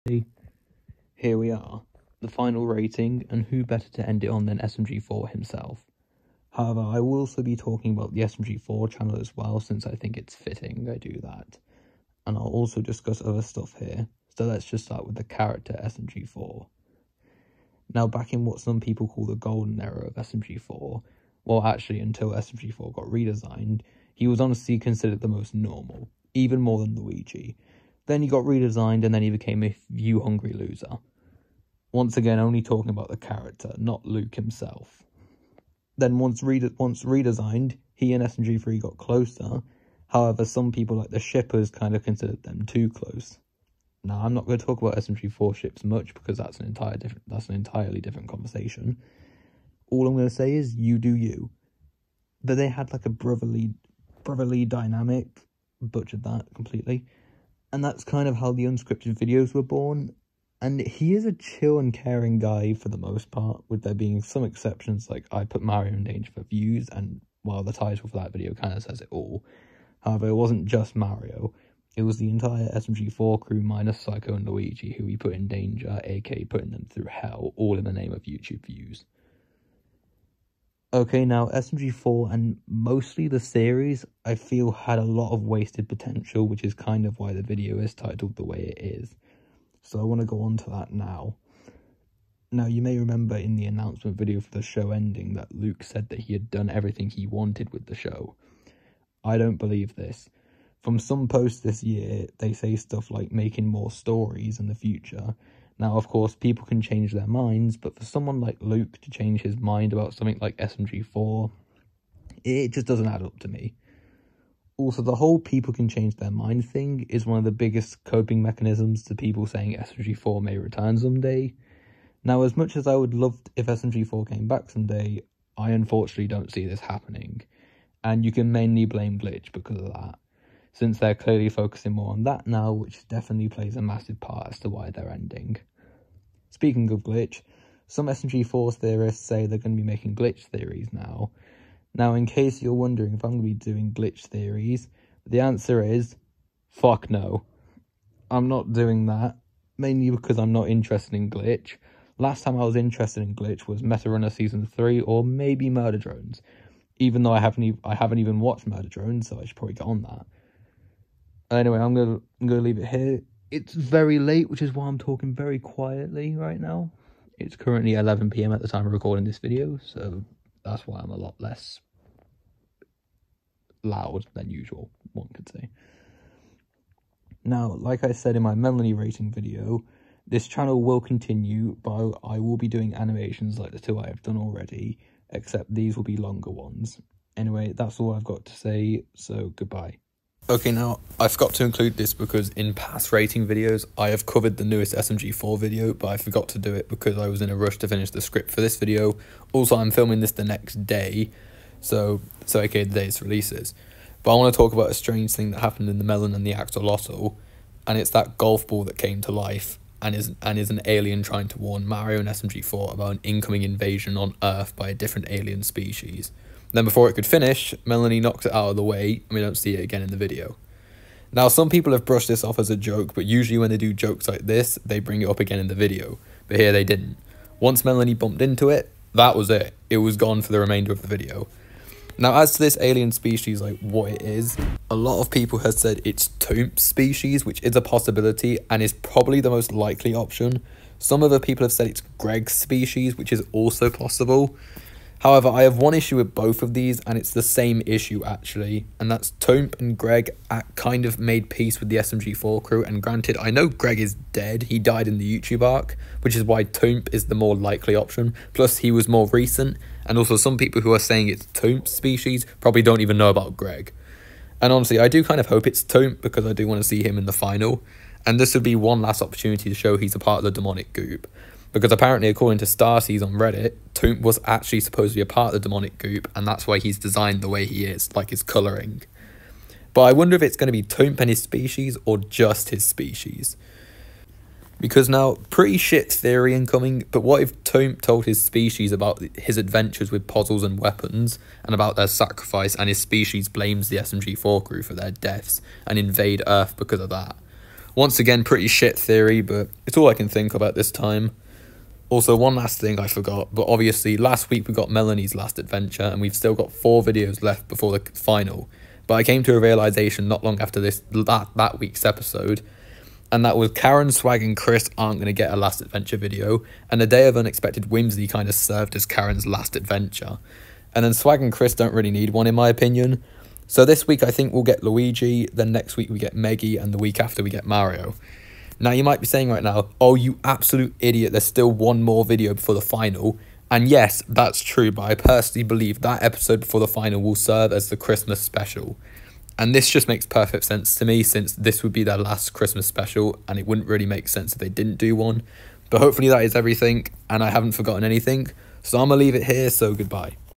Here we are, the final rating, and who better to end it on than SMG4 himself. However, I will also be talking about the SMG4 channel as well, since I think it's fitting I do that. And I'll also discuss other stuff here, so let's just start with the character SMG4. Now, back in what some people call the golden era of SMG4, well actually until SMG4 got redesigned, he was honestly considered the most normal, even more than Luigi. Then he got redesigned and then he became a view-hungry loser. Once again, only talking about the character, not Luke himself. Then once redesigned, he and SMG3 got closer. However, some people like the shippers kind of considered them too close. Now, I'm not going to talk about SMG4 ships much because that's an entirely different conversation. All I'm going to say is, you do you. But they had like a brotherly dynamic, butchered that completely. And that's kind of how the unscripted videos were born. And he is a chill and caring guy for the most part, with there being some exceptions, like I put Mario in danger for views, and while the title for that video kind of says it all. However, it wasn't just Mario, it was the entire SMG4 crew minus Psycho and Luigi who he put in danger, aka putting them through hell, all in the name of YouTube views. Okay, now SMG4 and mostly the series, I feel had a lot of wasted potential, which is kind of why the video is titled the way it is. So I want to go on to that now. Now, you may remember in the announcement video for the show ending that Luke said that he had done everything he wanted with the show. I don't believe this. From some posts this year, they say stuff like making more stories in the future. Now, of course, people can change their minds, but for someone like Luke to change his mind about something like SMG4, it just doesn't add up to me. Also, the whole people can change their mind thing is one of the biggest coping mechanisms to people saying SMG4 may return someday. Now, as much as I would love if SMG4 came back someday, I unfortunately don't see this happening. And you can mainly blame Glitch because of that, since they're clearly focusing more on that now, which definitely plays a massive part as to why they're ending. Speaking of Glitch, some SMG4 theorists say they're going to be making Glitch theories now. Now, in case you're wondering if I'm going to be doing Glitch theories, the answer is, fuck no. I'm not doing that, mainly because I'm not interested in Glitch. Last time I was interested in Glitch was Meta Runner Season 3 or maybe Murder Drones. Even though I haven't even watched Murder Drones, so I should probably get on that. Anyway, I'm gonna leave it here. It's very late, which is why I'm talking very quietly right now. It's currently 11 PM at the time of recording this video, so that's why I'm a lot less loud than usual, one could say. Now, like I said in my Melanie rating video, this channel will continue, but I will be doing animations like the two I have done already, except these will be longer ones. Anyway, that's all I've got to say, so goodbye. Okay, now, I forgot to include this because in past rating videos, I have covered the newest SMG4 video, but I forgot to do it because I was in a rush to finish the script for this video. Also, I'm filming this the next day, so aka the day it releases. But I want to talk about a strange thing that happened in the Melon and the Axolotl, and it's that golf ball that came to life, and is an alien trying to warn Mario and SMG4 about an incoming invasion on Earth by a different alien species. Then before it could finish, Melanie knocks it out of the way, and we don't see it again in the video. Now, some people have brushed this off as a joke, but usually when they do jokes like this, they bring it up again in the video. But here they didn't. Once Melanie bumped into it, that was it. It was gone for the remainder of the video. Now, as to this alien species, like what it is, a lot of people have said it's Toom's species, which is a possibility, and is probably the most likely option. Some other people have said it's Greg's species, which is also possible. However, I have one issue with both of these, and it's the same issue actually, and that's Toom and Greg kind of made peace with the SMG4 crew, and granted, I know Greg is dead, he died in the YouTube arc, which is why Toom is the more likely option, plus he was more recent, and also some people who are saying it's Toom's species probably don't even know about Greg. And honestly, I do kind of hope it's Toom, because I do want to see him in the final, and this would be one last opportunity to show he's a part of the demonic goop. Because apparently, according to Starseas on Reddit, Toom was actually supposed to be a part of the demonic goop, and that's why he's designed the way he is, like his colouring. But I wonder if it's going to be Toom and his species, or just his species. Because now, pretty shit theory incoming, but what if Toom told his species about his adventures with puzzles and weapons, and about their sacrifice, and his species blames the SMG4 crew for their deaths, and invade Earth because of that? Once again, pretty shit theory, but it's all I can think of at this time. Also, one last thing I forgot, but obviously last week we got Melanie's last adventure, and we've still got 4 videos left before the final. But I came to a realisation not long after that week's episode, and that was Karen, Swag and Chris aren't going to get a last adventure video, and the Day of Unexpected Whimsy kind of served as Karen's last adventure. And then Swag and Chris don't really need one in my opinion. So this week I think we'll get Luigi, then next week we get Meggy, and the week after we get Mario. Now you might be saying right now, oh you absolute idiot, there's still one more video before the final. And yes, that's true, but I personally believe that episode before the final will serve as the Christmas special. And this just makes perfect sense to me, since this would be their last Christmas special, and it wouldn't really make sense if they didn't do one. But hopefully that is everything, and I haven't forgotten anything. So I'm going to leave it here, so goodbye.